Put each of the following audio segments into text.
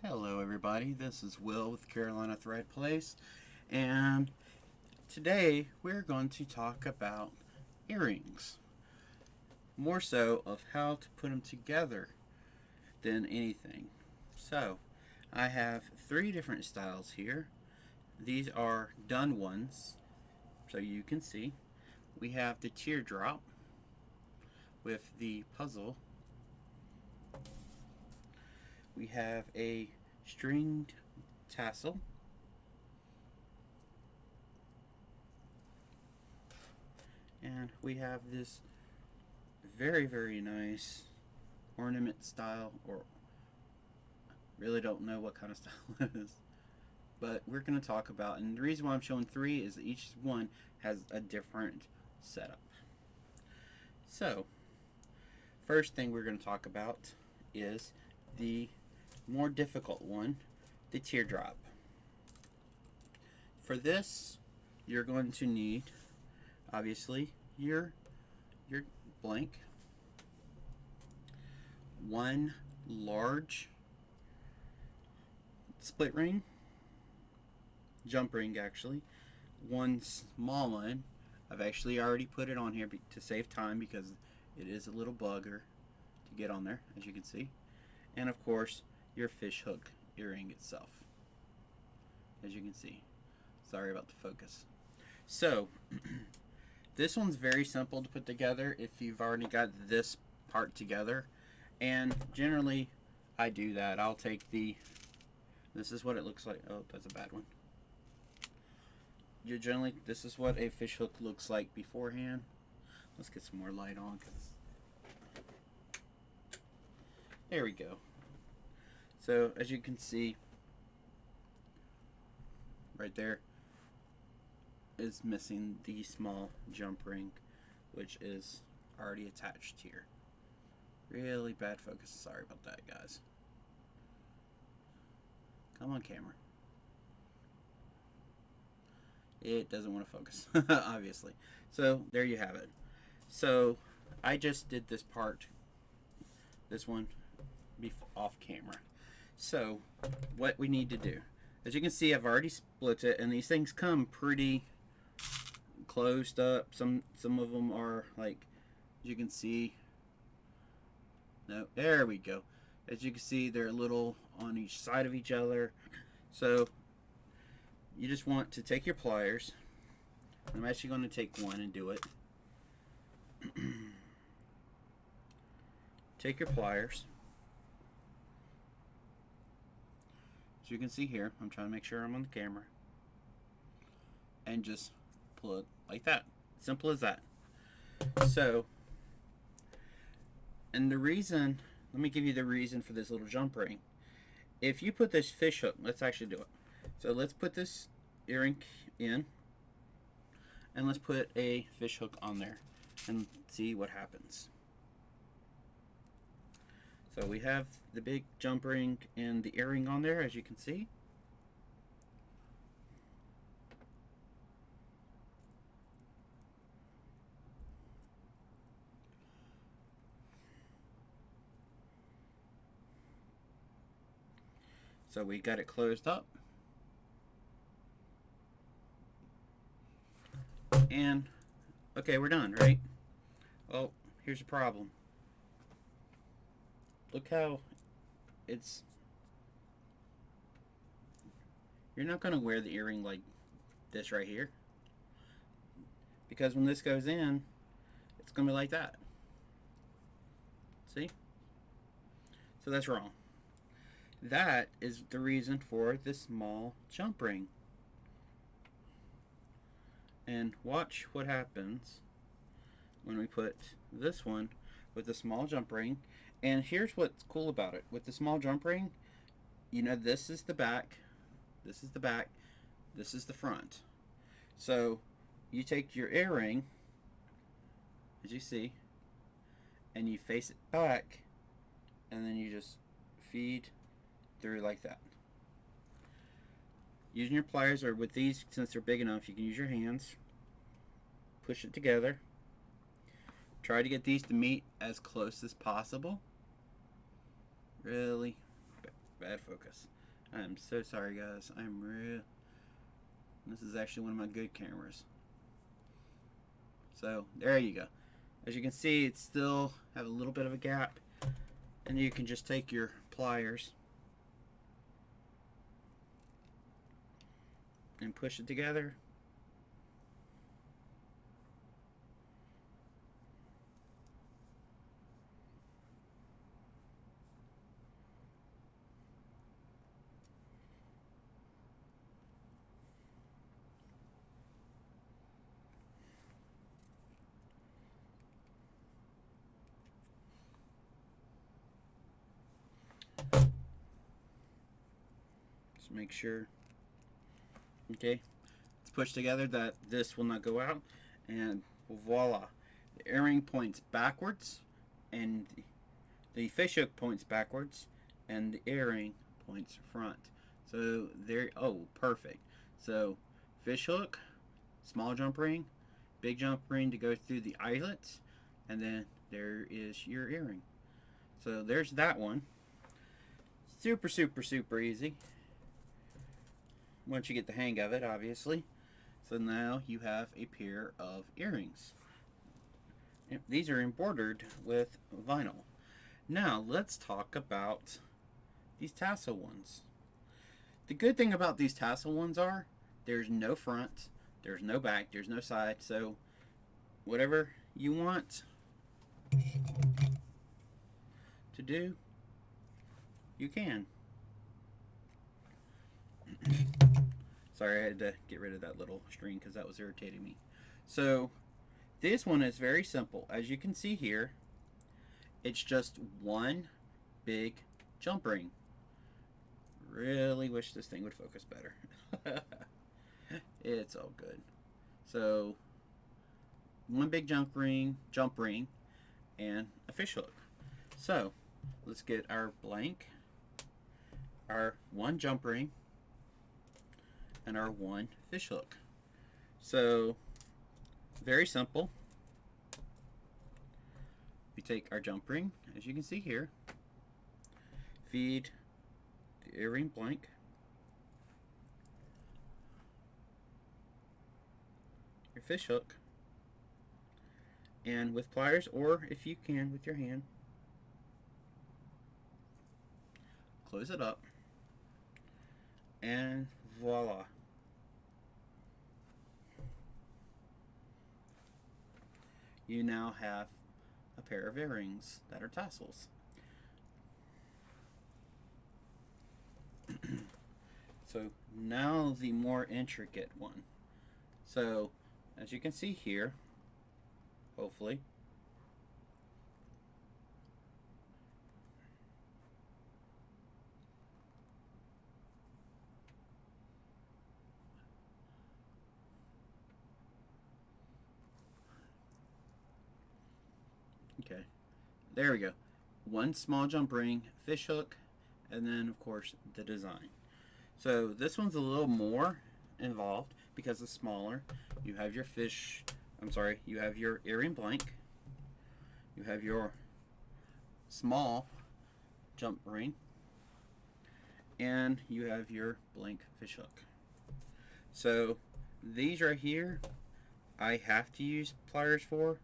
Hello everybody, this is Will with Carolina Thread Place, and today we're going to talk about earrings. More so of how to put them together than anything. So, I have three different styles here. These are done ones, so you can see. We have the teardrop with the puzzle. We have a stringed tassel. And we have this very nice ornament style, or really don't know what kind of style it is. But we're going to talk about, and the reason why I'm showing three is that each one has a different setup. So, first thing we're going to talk about is the more difficult one, the teardrop. For this, you're going to need, obviously, your blank, one large split ring, jump ring actually, one small one. I've actually already put it on here to save time because it is a little bugger to get on there, as you can see. And of course, your fish hook earring itself, as you can see. Sorry about the focus. So, this one's very simple to put together if you've already got this part together. And generally, I do that. I'll take this is what it looks like. Oh, that's a bad one. This is what a fish hook looks like beforehand. Let's get some more light on. There we go. So, as you can see, right there is missing the small jump ring, which is already attached here. Really bad focus. Sorry about that, guys. Come on, camera. It doesn't want to focus, obviously. So, there you have it. So, I just did this part, this one, off camera. So, what we need to do, as you can see, I've already split it, and these things come pretty closed up. Some of them are like, as you can see, no, there we go. As you can see, they're a little on each side of each other. So, you just want to take your pliers. I'm actually going to take one and do it. Take your pliers. As you can see here, I'm trying to make sure I'm on the camera. And just pull it like that. Simple as that. So, and the reason, let me give you the reason for this little jump ring. If you put this fish hook, let's actually do it. So let's put this earring in, and let's put a fish hook on there and see what happens. So we have the big jump ring and the earring on there, as you can see. So we got it closed up. And, okay, we're done, right? Oh, here's a problem. Look how you're not going to wear the earring like this right here, because when this goes in, it's going to be like that. See? So that's wrong. That is the reason for the small jump ring. And watch what happens when we put this one with the small jump ring. And here's what's cool about it. With the small jump ring, you know, this is the back, this is the back, this is the front. So you take your earring, as you see, and you face it back, and then you just feed through like that. Using your pliers, or with these, since they're big enough, you can use your hands. Push it together. Try to get these to meet as close as possible. Really bad focus. I'm so sorry, guys. I'm real. This is actually one of my good cameras. So there you go. As you can see, it still have a little bit of a gap, and you can just take your pliers and push it together. Just make sure. Okay, it's pushed together that this will not go out, and voila, the earring points backwards, and the fishhook points backwards, and the earring points front. So there, oh, perfect. So fishhook, small jump ring, big jump ring to go through the eyelets, and then there is your earring. So there's that one. Super, super, super easy. Once you get the hang of it, obviously. So now you have a pair of earrings. These are embroidered with vinyl. Now let's talk about these tassel ones. The good thing about these tassel ones are there's no front, there's no back, there's no side. So whatever you want to do, you can. Sorry, I had to get rid of that little string because that was irritating me. So this one is very simple. As you can see here, it's just one big jump ring. Really wish this thing would focus better. It's all good. So one big jump ring, and a fish hook. So let's get our blank, our one jump ring, and our one fish hook. So very simple. We take our jump ring, as you can see here, feed the earring blank, your fish hook, and with pliers, or if you can with your hand, close it up, and voila. You now have a pair of earrings that are tassels. So now the more intricate one. So as you can see here, hopefully, okay, there we go. One small jump ring, fish hook, and then of course the design. So this one's a little more involved because it's smaller. You have your you have your earring blank. You have your small jump ring. And you have your blank fish hook. So these right here, I have to use pliers for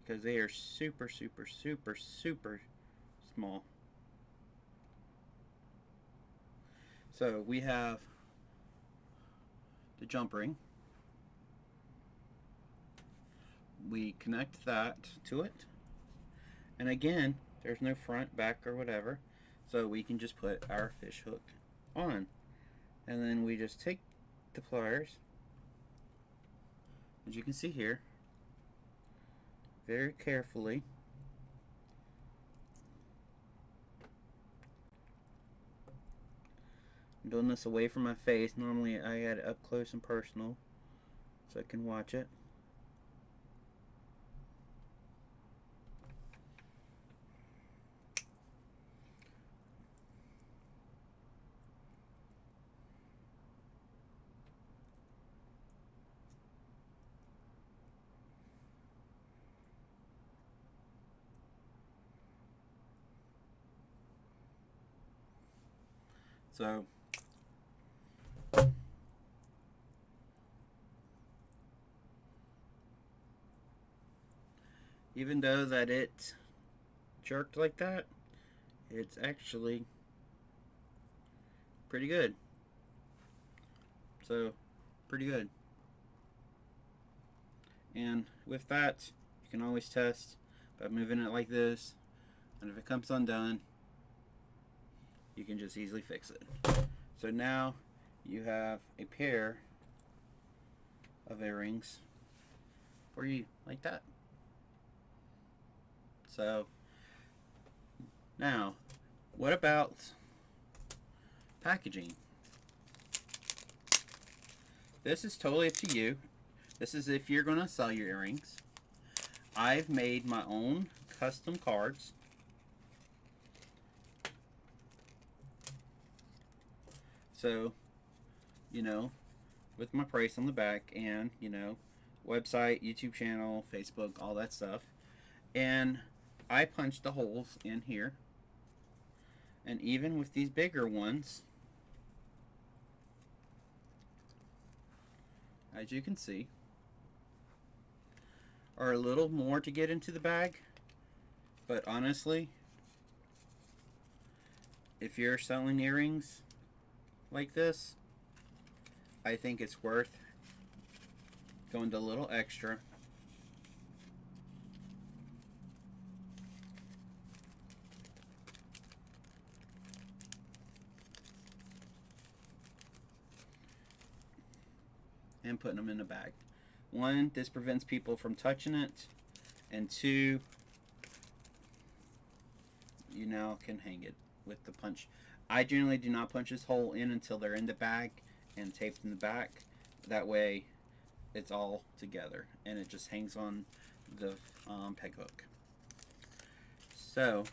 because they are super, super, super, super small. So we have the jump ring. We connect that to it. And again, there's no front, back, or whatever. So we can just put our fish hook on. And then we just take the pliers, as you can see here, very carefully. I'm doing this away from my face. Normally I had it up close and personal so I can watch it. So Even though that it jerked like that, it's actually pretty good. So, pretty good. And with that, you can always test by moving it like this. And if it comes undone, you can just easily fix it. So now you have a pair of earrings for you, like that. So now, what about packaging? This is totally up to you. This is if you're going to sell your earrings. I've made my own custom cards. So, you know, with my price on the back and, website, YouTube channel, Facebook, all that stuff. And I punched the holes in here. And even with these bigger ones, as you can see, are a little more to get into the bag. But honestly, if you're selling earrings like this, I think it's worth going to a little extra. And putting them in a bag. One, this prevents people from touching it. And two, you now can hang it with the punch. I generally do not punch this hole in until they're in the bag and taped in the back. That way it's all together and it just hangs on the peg hook. So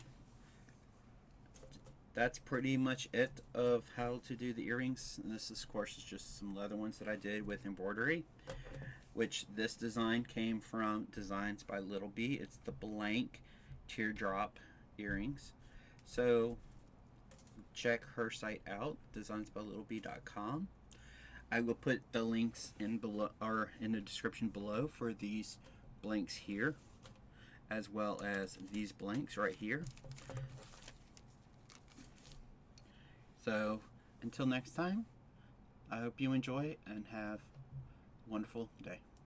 that's pretty much it of how to do the earrings. And this, of course, is just some leather ones that I did with embroidery, which this design came from Designs by Little B. It's the blank teardrop earrings. So check her site out, designsbylittleb.com. I will put the links in below or in the description below for these blanks here, as well as these blanks right here. So until next time, I hope you enjoy and have a wonderful day.